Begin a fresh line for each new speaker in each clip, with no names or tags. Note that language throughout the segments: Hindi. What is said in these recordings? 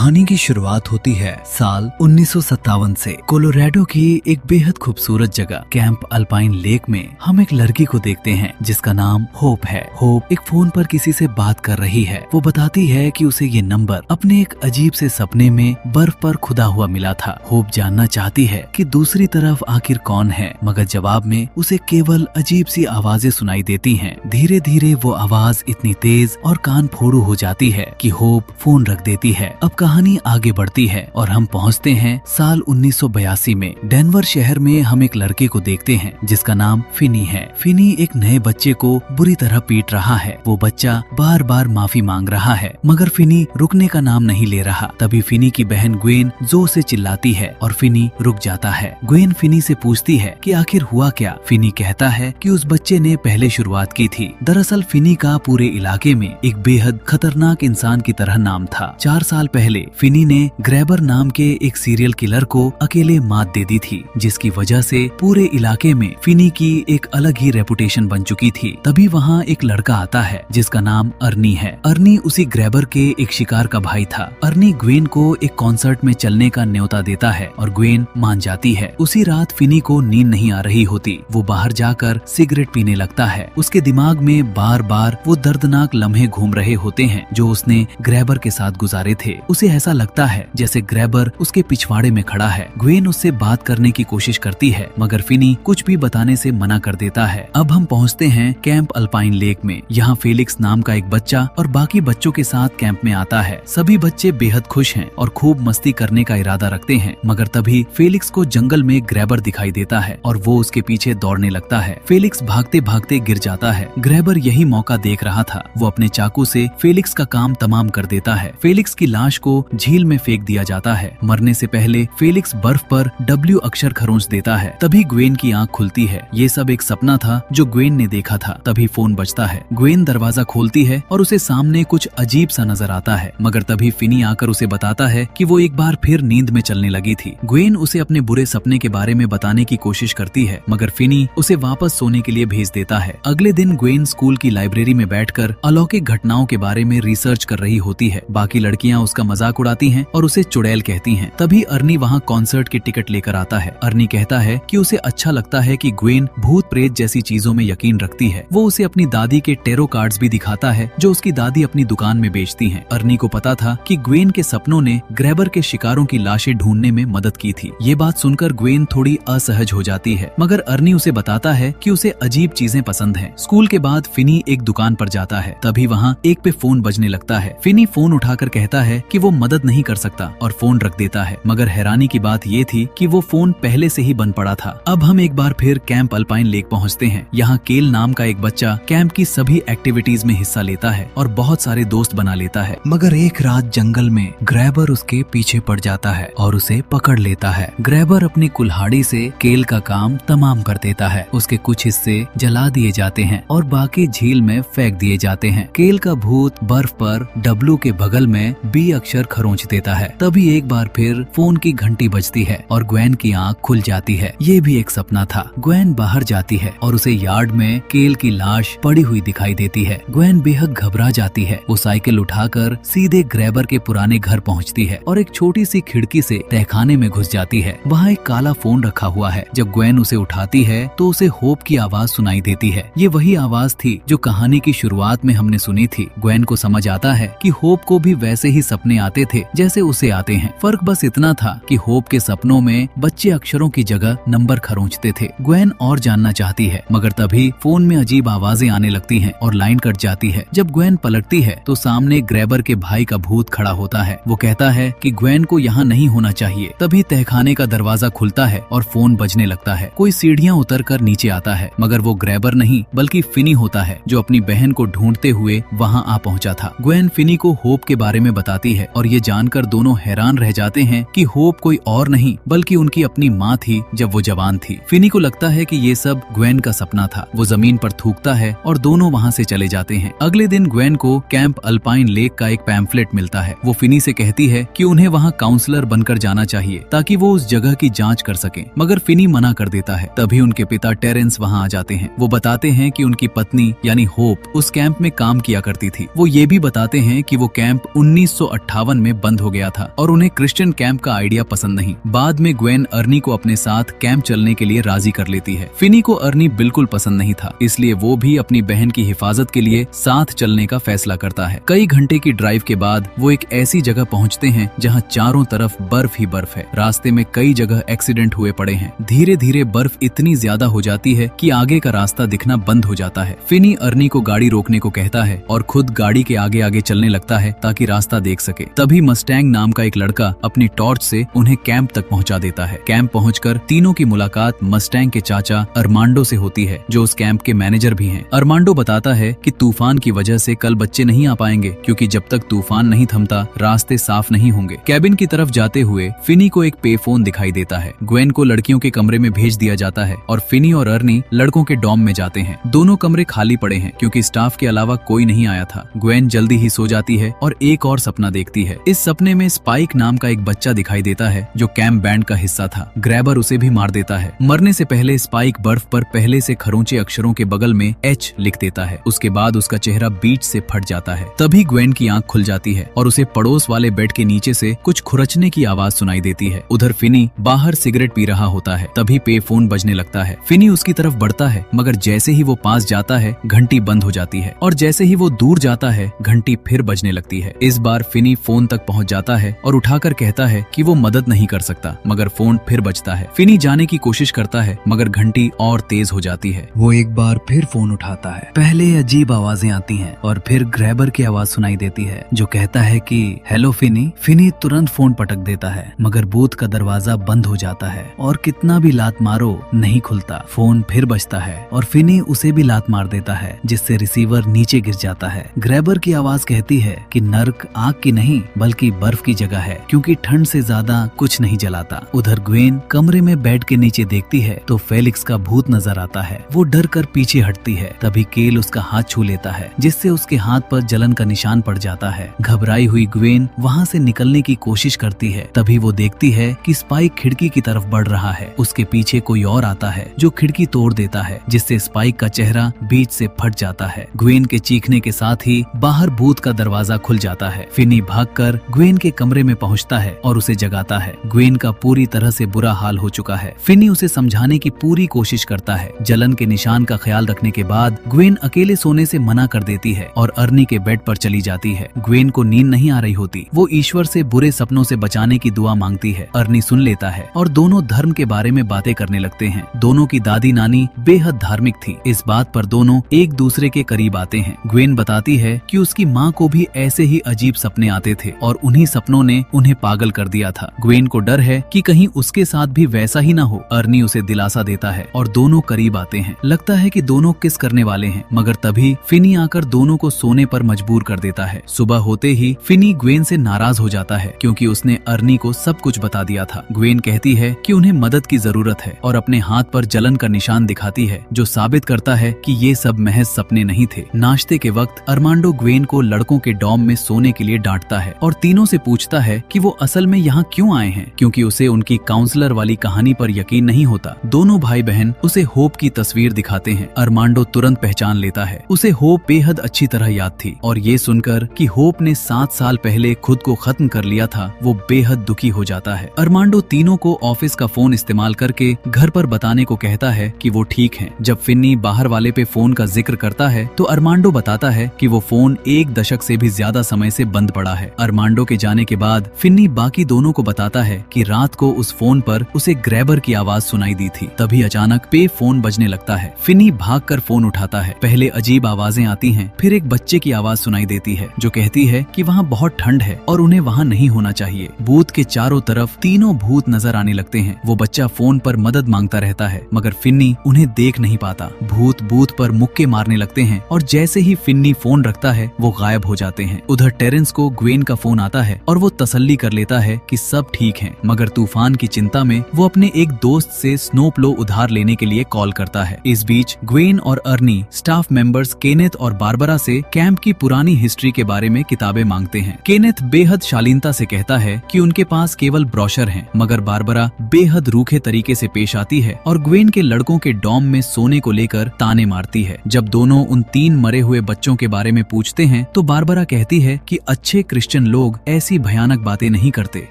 कहानी की शुरुआत होती है साल 1957 से। कोलोराडो की एक बेहद खूबसूरत जगह कैंप अल्पाइन लेक में हम एक लड़की को देखते हैं जिसका नाम होप है। होप एक फोन पर किसी से बात कर रही है। वो बताती है कि उसे ये नंबर अपने एक अजीब से सपने में बर्फ पर खुदा हुआ मिला था। होप जानना चाहती है कि दूसरी तरफ आखिर कौन है, मगर जवाब में उसे केवल अजीब सी आवाजें सुनाई देती हैं। धीरे धीरे वो आवाज इतनी तेज और कान फोड़ू हो जाती है कि होप फोन रख देती है। अब कहानी आगे बढ़ती है और हम पहुंचते हैं साल 1982 में। डेनवर शहर में हम एक लड़के को देखते हैं जिसका नाम फिनी है। फिनी एक नए बच्चे को बुरी तरह पीट रहा है। वो बच्चा बार बार माफी मांग रहा है मगर फिनी रुकने का नाम नहीं ले रहा। तभी फिनी की बहन ग्वेन जोर से चिल्लाती है और फिनी रुक जाता है। ग्वेन फिनी से पूछती है कि आखिर हुआ क्या। फिनी कहता है कि उस बच्चे ने पहले शुरुआत की थी। दरअसल फिनी का पूरे इलाके में एक बेहद खतरनाक इंसान की तरह नाम था। 4 साल पहले फिनी ने ग्रैबर नाम के एक सीरियल किलर को अकेले मात दे दी थी, जिसकी वजह से पूरे इलाके में फिनी की एक अलग ही रेपुटेशन बन चुकी थी। तभी वहाँ एक लड़का आता है जिसका नाम अर्नी है। अर्नी उसी ग्रैबर के एक शिकार का भाई था। अर्नी ग्वेन को एक कॉन्सर्ट में चलने का न्योता देता है और ग्वेन मान जाती है। उसी रात फिनी को नींद नहीं आ रही होती। वो बाहर जाकर सिगरेट पीने लगता है। उसके दिमाग में बार बार वो दर्दनाक लम्हे घूम रहे होते हैं जो उसने ग्रैबर के साथ गुजारे थे। उसे ऐसा लगता है जैसे ग्रैबर उसके पिछवाड़े में खड़ा है। ग्वेन उससे बात करने की कोशिश करती है मगर फिनी कुछ भी बताने से मना कर देता है। अब हम पहुंचते हैं कैंप अल्पाइन लेक में। यहाँ फेलिक्स नाम का एक बच्चा और बाकी बच्चों के साथ कैंप में आता है। सभी बच्चे बेहद खुश हैं और खूब मस्ती करने का इरादा रखते हैं, मगर तभी फेलिक्स को जंगल में ग्रैबर दिखाई देता है और वो उसके पीछे दौड़ने लगता है। फेलिक्स भागते भागते गिर जाता है। ग्रैबर यही मौका देख रहा था। वो अपने चाकू से फेलिक्स का काम तमाम कर देता है। फेलिक्स की लाश को झील में फेंक दिया जाता है। मरने से पहले फेलिक्स बर्फ पर W अक्षर खरोंच देता है। तभी ग्वेन की आंख खुलती है। ये सब एक सपना था जो ग्वेन ने देखा था। तभी फोन बजता है। ग्वेन दरवाजा खोलती है और उसे सामने कुछ अजीब सा नजर आता है, मगर तभी फिनी आकर उसे बताता है कि वो एक बार फिर नींद में चलने लगी थी। ग्वेन उसे अपने बुरे सपने के बारे में बताने की कोशिश करती है, मगर फिनी उसे वापस सोने के लिए भेज देता है। अगले दिन ग्वेन स्कूल की लाइब्रेरी में बैठकर अलौकिक घटनाओं के बारे में रिसर्च कर रही होती है। बाकी लड़कियां उसका मजाक उड़ाती हैं और उसे चुड़ैल कहती हैं। तभी अर्नी वहाँ कॉन्सर्ट की टिकट लेकर आता है। अर्नी कहता है कि उसे अच्छा लगता है कि ग्वेन भूत प्रेत जैसी चीजों में यकीन रखती है। वो उसे अपनी दादी के टेरो कार्ड्स भी दिखाता है जो उसकी दादी अपनी दुकान में बेचती हैं। अर्नी को पता था कि ग्वेन के सपनों ने ग्रैबर के शिकारों की लाशें ढूंढने में मदद की थी। ये बात सुनकर ग्वेन थोड़ी असहज हो जाती है, मगर अर्नी उसे बताता है कि उसे अजीब चीजें पसंद हैं। स्कूल के बाद फिनी एक दुकान पर जाता है। तभी वहाँ एक पे फोन बजने लगता है। फिनी फोन उठाकर कहता है कि वो मदद नहीं कर सकता और फोन रख देता है, मगर हैरानी की बात ये थी कि वो फोन पहले से ही बंद पड़ा था। अब हम एक बार फिर कैंप अल्पाइन लेक पहुंचते हैं। यहाँ केल नाम का एक बच्चा कैंप की सभी एक्टिविटीज में हिस्सा लेता है और बहुत सारे दोस्त बना लेता है, मगर एक रात जंगल में ग्रैबर उसके पीछे पड़ जाता है और उसे पकड़ लेता है। ग्रैबर अपनी कुल्हाड़ी से केल का काम तमाम कर देता है। उसके कुछ हिस्से जला दिए जाते हैं और बाकी झील में फेंक दिए जाते हैं। केल का भूत बर्फ पर W के बगल में B अक्षर खरोंच देता है। तभी एक बार फिर फोन की घंटी बजती है और ग्वेन की आंख खुल जाती है। ये भी एक सपना था। ग्वेन बाहर जाती है और उसे यार्ड में केल की लाश पड़ी हुई दिखाई देती है। ग्वेन बेहद घबरा जाती है। वो साइकिल उठाकर सीधे ग्रैबर के पुराने घर पहुंचती है और एक छोटी सी खिड़की से तहखाने में घुस जाती है। वहाँ एक काला फोन रखा हुआ है। जब ग्वेन उसे उठाती है तो उसे होप की आवाज सुनाई देती है। ये वही आवाज थी जो कहानी की शुरुआत में हमने सुनी थी। ग्वेन को समझ आता है कि होप को भी वैसे ही सपने आते थे जैसे उसे आते हैं। फर्क बस इतना था कि होप के सपनों में बच्चे अक्षरों की जगह नंबर खरोंचते थे। ग्वेन और जानना चाहती है, मगर तभी फोन में अजीब आवाजें आने लगती हैं और लाइन कट जाती है। जब ग्वेन पलटती है तो सामने ग्रैबर के भाई का भूत खड़ा होता है। वो कहता है कि ग्वेन को यहाँ नहीं होना चाहिए। तभी तहखाने का दरवाजा खुलता है और फोन बजने लगता है। कोई सीढ़ियाँ उतरकर नीचे आता है, मगर वो ग्रैबर नहीं बल्कि फिनी होता है जो अपनी बहन को ढूंढते हुए वहाँ आ पहुँचा था। ग्वेन फिनी को होप के बारे में बताती है और ये जानकर दोनों हैरान रह जाते हैं कि होप कोई और नहीं बल्कि उनकी अपनी माँ थी जब वो जवान थी। फिनी को लगता है कि ये सब ग्वेन का सपना था। वो जमीन पर थूकता है और दोनों वहाँ से चले जाते हैं। अगले दिन ग्वेन को कैंप अल्पाइन लेक का एक पैम्फलेट मिलता है। वो फिनी से कहती है कि उन्हें वहाँ काउंसलर बनकर जाना चाहिए ताकि वो उस जगह की जांच कर सके, मगर फिनी मना कर देता है। तभी उनके पिता टेरेंस वहाँ आ जाते हैं। वो बताते हैं कि उनकी पत्नी यानी होप उस कैंप में काम किया करती थी। वो ये भी बताते हैं कि वो कैंप 1958 57 में बंद हो गया था और उन्हें क्रिश्चियन कैंप का आइडिया पसंद नहीं। बाद में ग्वेन अर्नी को अपने साथ कैंप चलने के लिए राजी कर लेती है। फिनी को अर्नी बिल्कुल पसंद नहीं था, इसलिए वो भी अपनी बहन की हिफाजत के लिए साथ चलने का फैसला करता है। कई घंटे की ड्राइव के बाद वो एक ऐसी जगह पहुंचते हैं जहां चारों तरफ बर्फ ही बर्फ है। रास्ते में कई जगह एक्सीडेंट हुए पड़े हैं। धीरे धीरे बर्फ इतनी ज्यादा हो जाती है कि आगे का रास्ता दिखना बंद हो जाता है। फिनी अर्नी को गाड़ी रोकने को कहता है और खुद गाड़ी के आगे आगे चलने लगता है ताकि रास्ता देख सके। तभी मस्टैंग नाम का एक लड़का अपनी टॉर्च से उन्हें कैंप तक पहुंचा देता है। कैंप पहुंचकर तीनों की मुलाकात मस्टैंग के चाचा अरमांडो से होती है, जो उस कैंप के मैनेजर भी हैं। अरमांडो बताता है कि तूफान की वजह से कल बच्चे नहीं आ पाएंगे, क्योंकि जब तक तूफान नहीं थमता रास्ते साफ नहीं होंगे। कैबिन की तरफ जाते हुए फिनी को एक पे फोन दिखाई देता है। ग्वेन को लड़कियों के कमरे में भेज दिया जाता है और फिनी और अर्नी लड़कों के डॉर्म में जाते हैं। दोनों कमरे खाली पड़े हैं क्योंकि स्टाफ के अलावा कोई नहीं आया था। ग्वेन जल्दी ही सो जाती है और एक और सपना देखती है। इस सपने में स्पाइक नाम का एक बच्चा दिखाई देता है जो कैंप बैंड का हिस्सा था। ग्रैबर उसे भी मार देता है। मरने से पहले स्पाइक बर्फ पर पहले से खरोंचे अक्षरों के बगल में एच लिख देता है। उसके बाद उसका चेहरा बीच से फट जाता है। तभी ग्वेन की आंख खुल जाती है और उसे पड़ोस वाले बेड के नीचे से कुछ खुरचने की आवाज सुनाई देती है। उधर फिनी बाहर सिगरेट पी रहा होता है। तभी पे फोन बजने लगता है। फिनी उसकी तरफ बढ़ता है, मगर जैसे ही वो पास जाता है घंटी बंद हो जाती है और जैसे ही वो दूर जाता है घंटी फिर बजने लगती है। इस बार फिनी फोन तक पहुंच जाता है और उठाकर कहता है कि वो मदद नहीं कर सकता, मगर फोन फिर बजता है। फिनी जाने की कोशिश करता है मगर घंटी और तेज हो जाती है।
वो एक बार फिर फोन उठाता है।
पहले अजीब आवाजें आती हैं और फिर ग्रैबर की आवाज सुनाई देती है जो कहता है कि हेलो फिनी। फिनी तुरंत फोन पटक देता है, मगर बूथ का दरवाजा बंद हो जाता है और कितना भी लात मारो नहीं खुलता। फोन फिर बजता है और फिनी उसे भी लात मार देता है, जिससे रिसीवर नीचे गिर जाता है। ग्रैबर की आवाज कहती है कि नर्क आग की नहीं बल्कि बर्फ की जगह है, क्योंकि ठंड से ज्यादा कुछ नहीं जलाता। उधर ग्वेन कमरे में बेड के नीचे देखती है तो फेलिक्स का भूत नजर आता है। वो डर कर पीछे हटती है। तभी केल उसका हाथ छू लेता है, जिससे उसके हाथ पर जलन का निशान पड़ जाता है। घबराई हुई ग्वेन वहाँ से निकलने की कोशिश करती है। तभी वो देखती है कि स्पाइक खिड़की की तरफ बढ़ रहा है। उसके पीछे कोई और आता है जो खिड़की तोड़ देता है, जिससे स्पाइक का चेहरा बीच से फट जाता है। ग्वेन के चीखने के साथ ही बाहर भूत का दरवाजा खुल जाता है। फिनी भागकर ग्वेन के कमरे में पहुंचता है और उसे जगाता है। ग्वेन का पूरी तरह से बुरा हाल हो चुका है। फिनी उसे समझाने की पूरी कोशिश करता है। जलन के निशान का ख्याल रखने के बाद ग्वेन अकेले सोने से मना कर देती है और अर्नी के बेड पर चली जाती है। ग्वेन को नींद नहीं आ रही होती। वो ईश्वर से बुरे सपनों से बचाने की दुआ मांगती है। अर्नी सुन लेता है और दोनों धर्म के बारे में बातें करने लगते हैं। दोनों की दादी नानी बेहद धार्मिक थी। इस बात पर दोनों एक दूसरे के करीब आते हैं। ग्वेन बताती है कि उसकी माँ को भी ऐसे ही अजीब सपने आते थे और उन्हीं सपनों ने उन्हें पागल कर दिया था। ग्वेन को डर है कि कहीं उसके साथ भी वैसा ही ना हो। अर्नी उसे दिलासा देता है और दोनों करीब आते हैं। लगता है कि दोनों किस करने वाले हैं, मगर तभी फिनी आकर दोनों को सोने पर मजबूर कर देता है। सुबह होते ही फिनी ग्वेन से नाराज हो जाता है क्योंकि उसने अर्नी को सब कुछ बता दिया था। ग्वेन कहती है कि उन्हें मदद की जरूरत है और अपने हाथ पर जलन का निशान दिखाती है, जो साबित करता है कि ये सब महज सपने नहीं थे। नाश्ते के वक्त अरमांडो ग्वेन को लड़कों के डॉर्म में सोने के लिए डांटता है और तीनों से पूछता है कि वो असल में यहाँ क्यों आए हैं, क्योंकि उसे उनकी काउंसलर वाली कहानी पर यकीन नहीं होता। दोनों भाई बहन उसे होप की तस्वीर दिखाते हैं। अरमांडो तुरंत पहचान लेता है। उसे होप बेहद अच्छी तरह याद थी और ये सुनकर कि होप ने 7 साल पहले खुद को खत्म कर लिया था, वो बेहद दुखी हो जाता है। अरमांडो तीनों को ऑफिस का फोन इस्तेमाल करके घर पर बताने को कहता है कि वो ठीक हैं। जब फिन्नी बाहर वाले पे फोन का जिक्र करता है तो अरमांडो बताता है कि वो फोन 1 दशक से भी ज्यादा समय से बंद पड़ा है। अरमांडो के जाने के बाद फिन्नी बाकी दोनों को बताता है कि रात को उस फोन पर उसे ग्रैबर की आवाज सुनाई दी थी। तभी अचानक पे फोन बजने लगता है। फिन्नी भागकर फोन उठाता है। पहले अजीब आवाजें आती हैं, फिर एक बच्चे की आवाज सुनाई देती है जो कहती है कि वहाँ बहुत ठंड है और उन्हें वहाँ नहीं होना चाहिए। बूथ के चारों तरफ तीनों भूत नजर आने लगते हैं। वो बच्चा फोन पर मदद मांगता रहता है, मगर फिन्नी उन्हें देख नहीं पाता। भूत बूथ पर मुक्के मारने लगते हैं और जैसे ही फिन्नी फोन रखता है वो गायब हो जाते हैं। उधर टेरेंस को ग्वेन का फोन आता है और वो तसल्ली कर लेता है कि सब ठीक है, मगर तूफान की चिंता में वो अपने एक दोस्त से स्नो प्लो उधार लेने के लिए कॉल करता है। इस बीच ग्वेन और अर्नी स्टाफ मेंबर्स केनेथ और बारबरा से कैंप की पुरानी हिस्ट्री के बारे में किताबें मांगते हैं। केनेथ बेहद शालीनता से कहता है कि उनके पास केवल ब्रोशर हैं, मगर बारबरा बेहद रूखे तरीके से पेश आती है और ग्वेन के लड़कों के डॉर्म में सोने को लेकर ताने मारती है। जब दोनों उन 3 मरे हुए बच्चों के बारे में पूछते हैं तो बारबरा कहती है कि अच्छे क्रिश्चियन अमेरिकन लोग ऐसी भयानक बातें नहीं करते।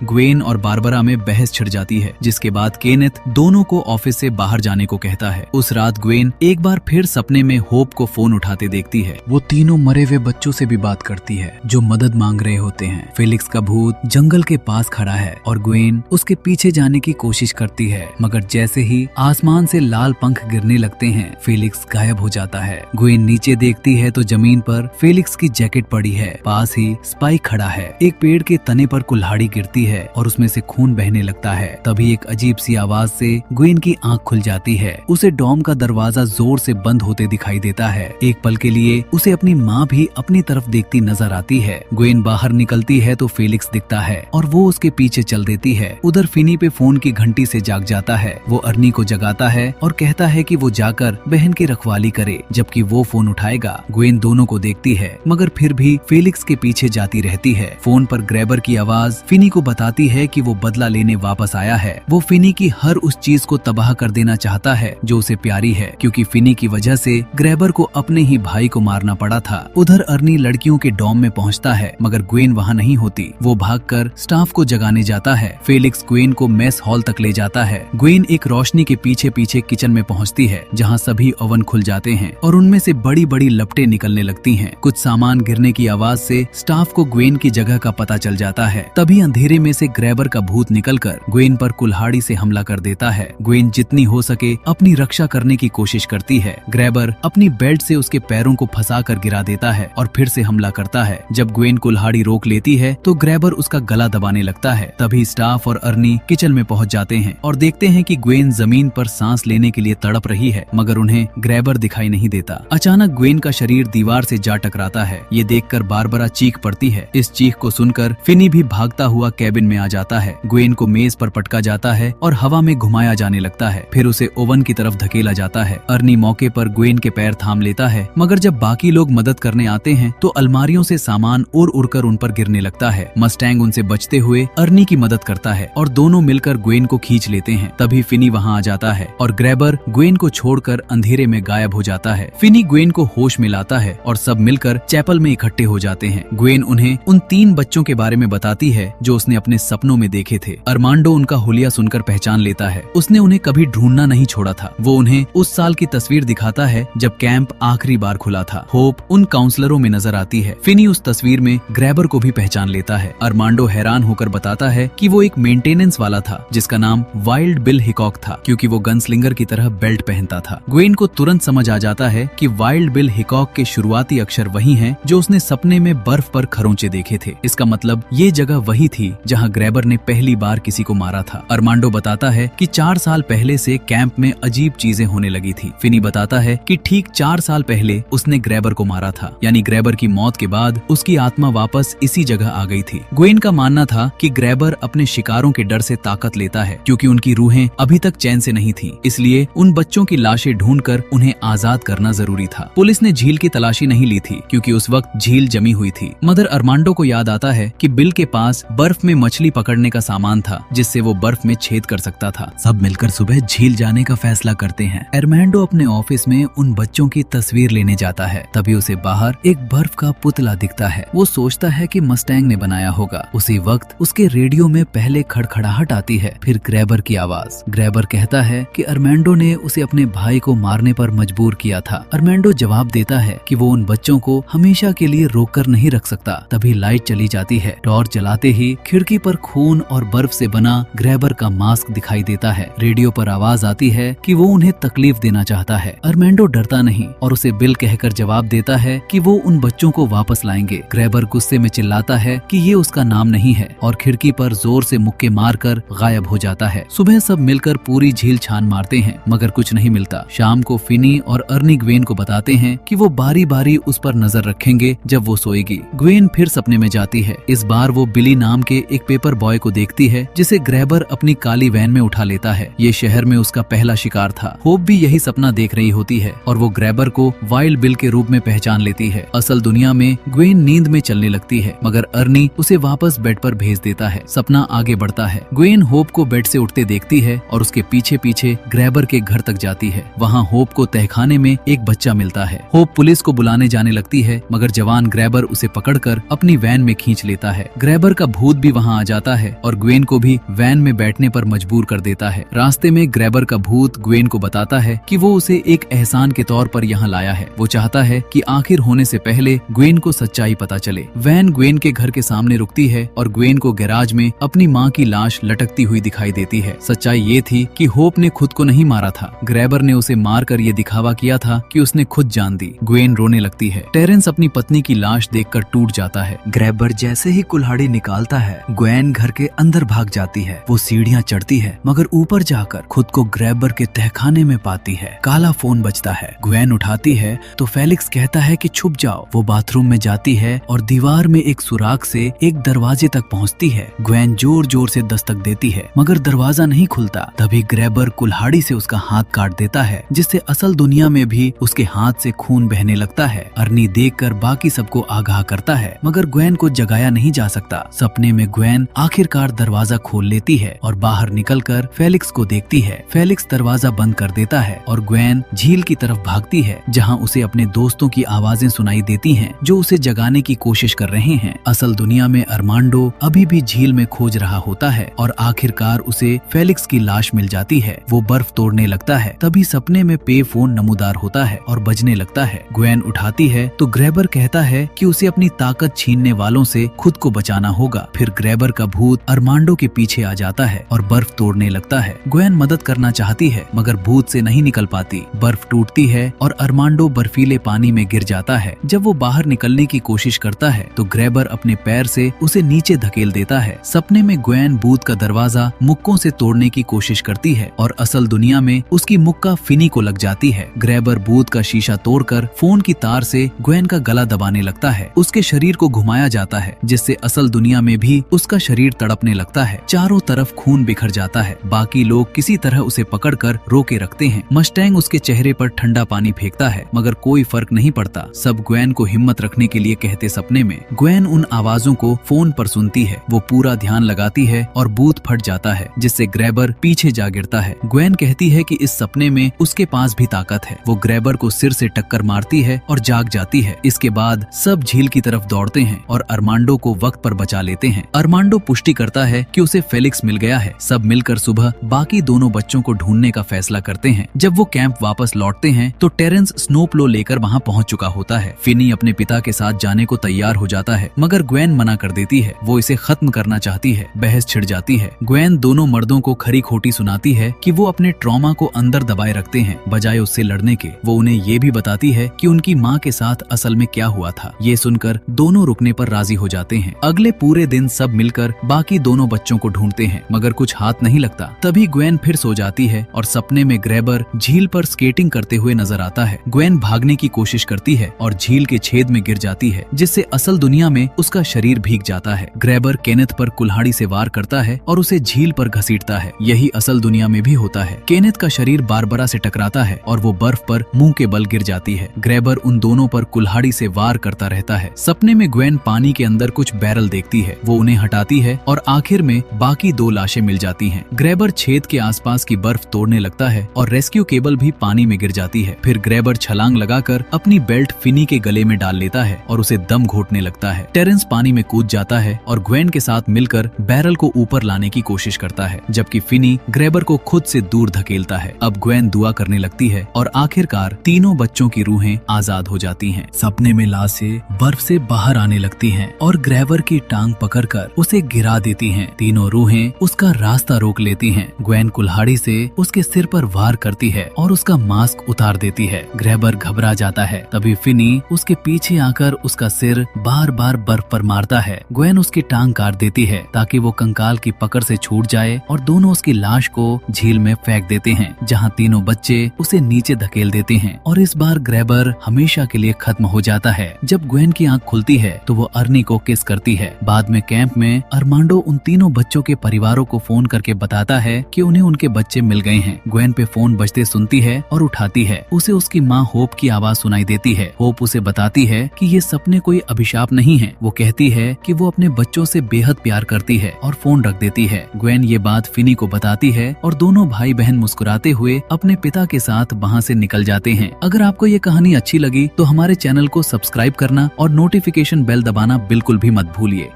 ग्वेन और बारबरा में बहस छिड़ जाती है, जिसके बाद केनेथ दोनों को ऑफिस से बाहर जाने को कहता है। उस रात ग्वेन एक बार फिर सपने में होप को फोन उठाते देखती है।
वो तीनों मरे हुए बच्चों से भी बात करती है जो मदद मांग रहे होते हैं।
फेलिक्स का भूत जंगल के पास खड़ा है और ग्वेन उसके पीछे जाने की कोशिश करती है, मगर जैसे ही आसमान से लाल पंख गिरने लगते हैं, फेलिक्स गायब हो जाता है। ग्वेन नीचे देखती है तो जमीन पर फेलिक्स की जैकेट पड़ी है। पास ही स्पाइक खड़ा है। एक पेड़ के तने पर कुल्हाड़ी गिरती है और उसमें से खून बहने लगता है। तभी एक अजीब सी आवाज से ग्वेन की आंख खुल जाती है। उसे डॉम का दरवाजा जोर से बंद होते दिखाई देता है। एक पल के लिए उसे अपनी माँ भी अपनी तरफ देखती नजर आती है। ग्वेन बाहर निकलती है तो फेलिक्स दिखता है और वो उसके पीछे चल देती है। उधर फिनी पे फोन की घंटी से जाग जाता है। वो अर्नी को जगाता है और कहता है कि वो जाकर बहन की रखवाली करे, जबकि वो फोन उठाएगा। ग्वेन दोनों को देखती है, मगर फिर भी फेलिक्स के पीछे जाती रहती है। फोन पर ग्रैबर की आवाज फिनी को बताती है कि वो बदला लेने वापस आया है। वो फिनी की हर उस चीज को तबाह कर देना चाहता है जो उसे प्यारी है, क्योंकि फिनी की वजह से ग्रैबर को अपने ही भाई को मारना पड़ा था। उधर अर्नी लड़कियों के डॉम में पहुंचता है, मगर ग्वेन वहां नहीं होती। वो भागकर स्टाफ को जगाने जाता है। फेलिक्स ग्वेन को मेस हॉल तक ले जाता है। ग्वेन एक रोशनी के पीछे पीछे किचन में पहुंचती है, जहां सभी ओवन खुल जाते हैं और उनमें से बड़ी बड़ी लपटें निकलने लगती हैं। कुछ सामान गिरने की आवाज से स्टाफ को ग्वेन की जगह का पता चल जाता है। तभी अंधेरे में से ग्रैबर का भूत निकलकर ग्वेन पर कुल्हाड़ी से हमला कर देता है। ग्वेन जितनी हो सके अपनी रक्षा करने की कोशिश करती है। ग्रैबर अपनी बेल्ट से उसके पैरों को फंसाकर गिरा देता है और फिर से हमला करता है। जब ग्वेन कुल्हाड़ी रोक लेती है तो ग्रैबर उसका गला दबाने लगता है। तभी स्टाफ और अर्नी किचन में पहुंच जाते हैं और देखते हैं कि ग्वेन जमीन पर सांस लेने के लिए तड़प रही है, मगर उन्हें ग्रैबर दिखाई नहीं देता। अचानक ग्वेन का शरीर दीवार से जा टकराता है। ये देखकर बारबरा चीख पड़ती है। इस चीख को सुनकर फिनी भी भागता हुआ कैबिन में आ जाता है। ग्वेन को मेज पर पटका जाता है और हवा में घुमाया जाने लगता है। फिर उसे ओवन की तरफ धकेला जाता है। अर्नी मौके पर ग्वेन के पैर थाम लेता है, मगर जब बाकी लोग मदद करने आते हैं तो अलमारियों से सामान उड़ उन पर गिरने लगता है। मस्टैंग उनसे बचते हुए अर्नी की मदद करता है और दोनों मिलकर ग्वेन को खींच लेते हैं। तभी फिनी वहां आ जाता है और ग्रैबर ग्वेन को छोड़कर अंधेरे में गायब हो जाता है। फिनी ग्वेन को होश में लाता है और सब मिलकर चैपल में इकट्ठे हो जाते हैं। ग्वेन उन्हें उन 3 बच्चों के बारे में बताती है जो उसने अपने सपनों में देखे थे। अरमांडो उनका हुलिया सुनकर पहचान लेता है। उसने उन्हें कभी ढूंढना नहीं छोड़ा था। वो उन्हें उस साल की तस्वीर दिखाता है जब कैंप आखिरी बार खुला था। होप उन काउंसलरों में नजर आती है। फिनी उस तस्वीर में ग्रैबर को भी पहचान लेता है। अरमांडो हैरान होकर बताता है कि वो एक मेंटेनेंस वाला था जिसका नाम वाइल्ड बिल हिकॉक था, क्योंकि वो गनस्लिंगर की तरह बेल्ट पहनता था। ग्वेन को तुरंत समझ आ जाता है कि वाइल्ड बिल हिकॉक के शुरुआती अक्षर वही हैं जो उसने सपने में बर्फ पर खरोंचे देखे थे। इसका मतलब ये जगह वही थी जहां ग्रैबर ने पहली बार किसी को मारा था। अरमांडो बताता है कि 4 साल पहले से कैंप में अजीब चीजें होने लगी थी। फिनी बताता है कि ठीक 4 साल पहले उसने ग्रैबर को मारा था, यानी ग्रैबर की मौत के बाद उसकी आत्मा वापस इसी जगह आ गई थी। ग्वेन का मानना था कि ग्रैबर अपने शिकारों के डर से ताकत लेता है, क्योंकि उनकी रूहें अभी तक चैन से नहीं थी। इसलिए उन बच्चों की लाशें ढूंढकर उन्हें आजाद करना जरूरी था। पुलिस ने झील की तलाशी नहीं ली थी, क्योंकि उस वक्त झील जमी हुई थी। मदर अरमांडो को याद आता है कि बिल के पास बर्फ में मछली पकड़ने का सामान था, जिससे वो बर्फ में छेद कर सकता था। सब मिलकर सुबह झील जाने का फैसला करते हैं। अरमांडो अपने ऑफिस में उन बच्चों की तस्वीर लेने जाता है। तभी उसे बाहर एक बर्फ का पुतला दिखता है। वो सोचता है कि मस्टैंग ने बनाया होगा। उसी वक्त उसके रेडियो में पहले खड़खड़ाहट आती है, फिर ग्रैबर की आवाज। ग्रैबर कहता है कि अरमांडो ने उसे अपने भाई को मारने पर मजबूर किया था। अरमांडो जवाब देता है कि वो उन बच्चों को हमेशा के लिए रोककर नहीं रख सकता। तभी लाइट चली जाती है। टॉर्च जलाते ही खिड़की पर खून और बर्फ से बना ग्रैबर का मास्क दिखाई देता है। रेडियो पर आवाज आती है कि वो उन्हें तकलीफ देना चाहता है। अरमांडो डरता नहीं और उसे बिल कहकर जवाब देता है कि वो उन बच्चों को वापस लाएंगे। ग्रैबर गुस्से में चिल्लाता है कि ये उसका नाम नहीं है और खिड़की पर जोर से मुक्के मारकर गायब हो जाता है। सुबह सब मिलकर पूरी झील छान मारते हैं, मगर कुछ नहीं मिलता। शाम को फिनी और अर्नी ग्वेन को बताते हैं कि वो बारी बारी उस पर नजर रखेंगे जब वो सोएगी। ग्वेन फिर सपने में जाती है। इस बार वो बिली नाम के एक पेपर बॉय को देखती है, जिसे ग्रैबर अपनी काली वैन में उठा लेता है। ये शहर में उसका पहला शिकार था। होप भी यही सपना देख रही होती है और वो ग्रैबर को वाइल्ड बिल के रूप में पहचान लेती है। असल दुनिया में ग्वेन नींद में चलने लगती है, मगर अर्नी उसे वापस बेड पर भेज देता है। सपना आगे बढ़ता है। ग्वेन होप को बेड से उठते देखती है और उसके पीछे पीछे ग्रैबर के घर तक जाती है। वहाँ होप को तहखाने में एक बच्चा मिलता है। होप पुलिस को बुलाने जाने लगती है, मगर जवान ग्रैबर उसे पकड़कर अपनी वैन वैन में खींच लेता है। ग्रैबर का भूत भी वहाँ आ जाता है और ग्वेन को भी वैन में बैठने पर मजबूर कर देता है। रास्ते में ग्रैबर का भूत ग्वेन को बताता है कि वो उसे एक एहसान के तौर पर यहाँ लाया है। वो चाहता है कि आखिर होने से पहले ग्वेन को सच्चाई पता चले। वैन ग्वेन के घर के सामने रुकती है और ग्वेन को गैराज में अपनी माँ की लाश लटकती हुई दिखाई देती है। सच्चाई ये थी कि होप ने खुद को नहीं मारा था, ग्रैबर ने उसे मारकर ये दिखावा किया था कि उसने खुद जान दी। ग्वेन रोने लगती है। टेरेंस अपनी पत्नी की लाश देखकर टूट जाता है।
ग्रैबर जैसे ही कुल्हाड़ी निकालता है, ग्वेन घर के अंदर भाग जाती है। वो सीढ़ियाँ चढ़ती है मगर ऊपर जाकर खुद को ग्रैबर के तहखाने में पाती है। काला फोन बजता है। ग्वेन उठाती है तो फेलिक्स कहता है कि छुप जाओ। वो बाथरूम में जाती है और दीवार में एक सुराख से एक दरवाजे तक पहुंचती है। ग्वेन जोर जोर से दस्तक देती है मगर दरवाजा नहीं खुलता। तभी ग्रैबर कुल्हाड़ी से उसका हाथ काट देता है, जिससे असल दुनिया में भी उसके हाथ से खून बहने लगता है। अर्नी देखकर बाकी सबको आगाह करता है मगर ग्वेन को जगाया नहीं जा सकता। सपने में ग्वेन आखिरकार दरवाजा खोल लेती है और बाहर निकलकर फेलिक्स को देखती है। फेलिक्स दरवाजा बंद कर देता है और ग्वेन झील की तरफ भागती है, जहाँ उसे अपने दोस्तों की आवाजें सुनाई देती हैं जो उसे जगाने की कोशिश कर रहे हैं। असल दुनिया में अरमांडो अभी भी झील में खोज रहा होता है और आखिरकार उसे फेलिक्स की लाश मिल जाती है। वो बर्फ तोड़ने लगता है। तभी सपने में पे फोन नमूदार होता है और बजने लगता है। ग्वेन उठाती है तो ग्रैबर कहता है कि उसे अपनी ताकत छीनने वालों से खुद को बचाना होगा। फिर ग्रैबर का भूत अरमांडो के पीछे आ जाता है और बर्फ तोड़ने लगता है। ग्वेन मदद करना चाहती है मगर भूत से नहीं निकल पाती। बर्फ टूटती है और अरमांडो बर्फीले पानी में गिर जाता है। जब वो बाहर निकलने की कोशिश करता है तो ग्रैबर अपने पैर से उसे नीचे धकेल देता है। सपने में ग्वेन भूत का दरवाजा मुक्कों से तोड़ने की कोशिश करती है और असल दुनिया में उसकी मुक्का फिनी को लग जाती है। ग्रैबर भूत का शीशा तोड़कर फोन की तार से ग्वेन का गला दबाने लगता है। उसके शरीर को घुमाया जाता है, जिससे असल दुनिया में भी उसका शरीर तड़पने लगता है। चारों तरफ खून बिखर जाता है। बाकी लोग किसी तरह उसे पकड़कर रोके रखते हैं। मस्टैंग उसके चेहरे पर ठंडा पानी फेंकता है मगर कोई फर्क नहीं पड़ता। सब ग्वेन को हिम्मत रखने के लिए कहते। सपने में ग्वेन उन आवाजों को फोन पर सुनती है। वो पूरा ध्यान लगाती है और भूत फट जाता है, जिससे ग्रैबर पीछे जा गिरता है। ग्वेन कहती है कि इस सपने में उसके पास भी ताकत है। वो ग्रैबर को सिर से टक्कर मारती है और जाग जाती है। इसके बाद सब झील की तरफ दौड़ते हैं और अरमांडो को वक्त पर बचा लेते हैं। अरमांडो पुष्टि करता है कि उसे फेलिक्स मिल गया है। सब मिलकर सुबह बाकी दोनों बच्चों को ढूंढने का फैसला करते हैं। जब वो कैंप वापस लौटते हैं तो टेरेंस स्नोप्लो लेकर वहाँ पहुँच चुका होता है। फिनी अपने पिता के साथ जाने को तैयार हो जाता है मगर ग्वेन मना कर देती है। वो इसे खत्म करना चाहती है। बहस छिड़ जाती है। ग्वेन दोनों मर्दों को खरी खोटी सुनाती है कि वो अपने ट्रॉमा को अंदर दबाए रखते हैं बजाय उससे लड़ने के। वो उन्हें ये भी बताती है कि उनकी माँ के साथ असल में क्या हुआ था। ये सुनकर दोनों रुकने पर राजी हो जाते हैं। अगले पूरे दिन सब मिलकर बाकी दोनों बच्चों को ढूंढते हैं मगर कुछ हाथ नहीं लगता। तभी ग्वेन फिर सो जाती है और सपने में ग्रैबर झील पर स्केटिंग करते हुए नजर आता है। ग्वेन भागने की कोशिश करती है और झील के छेद में गिर जाती है, जिससे असल दुनिया में उसका शरीर भीग जाता है। ग्रैबर केनेथ पर कुल्हाड़ी से वार करता है और उसे झील पर घसीटता है। यही असल दुनिया में भी होता है। केनेथ का शरीर बारबरा से टकराता है और वो बर्फ पर मुंह के बल गिर जाती है। ग्रैबर उन दोनों पर कुल्हाड़ी से वार करता रहता है। सपने में ग्वेन पानी के अंदर कुछ बैरल देखती है। वो उन्हें हटाती है और आखिर में बाकी दो लाशें मिल जाती हैं। ग्रैबर छेद के आसपास की बर्फ तोड़ने लगता है और रेस्क्यू केबल भी पानी में गिर जाती है। फिर ग्रैबर छलांग लगाकर अपनी बेल्ट फिनी के गले में डाल लेता है और उसे दम घोटने लगता है। टेरेंस पानी में कूद जाता है और ग्वेन के साथ मिलकर बैरल को ऊपर लाने की कोशिश करता है, जबकि फिनी ग्रैबर को खुद से दूर धकेलता है। अब ग्वेन दुआ करने लगती है और आखिरकार तीनों बच्चों की रूहें आजाद हो जाती हैं। सपने में लाशें बर्फ से बाहर आने लगती हैं और ग्रैबर की टांग पकड़कर उसे गिरा देती हैं। तीनों रूहें उसका रास्ता रोक लेती हैं। ग्वेन कुल्हाड़ी से उसके सिर पर वार करती है और उसका मास्क उतार देती है। ग्रैबर घबरा जाता है। तभी फिनी उसके पीछे आकर उसका सिर बार बार बर्फ पर मारता है। ग्वेन उसकी टांग काट देती है ताकि वो कंकाल की पकड़ से छूट जाए और दोनों उसकी लाश को झील में फेंक देते हैं, जहाँ तीनों बच्चे उसे नीचे धकेल देते हैं। और इस बार ग्रैबर हमेशा के लिए खत्म हो जाता है। जब ग्वेन की आंख खुलती है तो वो अर्नी को किस करती है। बाद में कैंप में अरमांडो उन तीनों बच्चों के परिवारों को फोन करके बताता है कि उन्हें उनके बच्चे मिल गए हैं। ग्वेन पे फोन बजते सुनती है और उठाती है। उसे उसकी माँ होप की आवाज सुनाई देती है। होप उसे बताती है कि ये सपने कोई अभिशाप नहीं है। वो कहती है कि वो अपने बच्चों से बेहद प्यार करती है और फोन रख देती है। ग्वेन ये बात फिनी को बताती है और दोनों भाई बहन मुस्कुराते हुए अपने पिता के साथ वहाँ से निकल जाते हैं। अगर आपको ये कहानी अच्छी लगी तो हमारे चैनल को सब्सक्राइब करना और नोटिफिकेशन बेल दबाना
दबाना बिल्कुल भी मत भूलिए।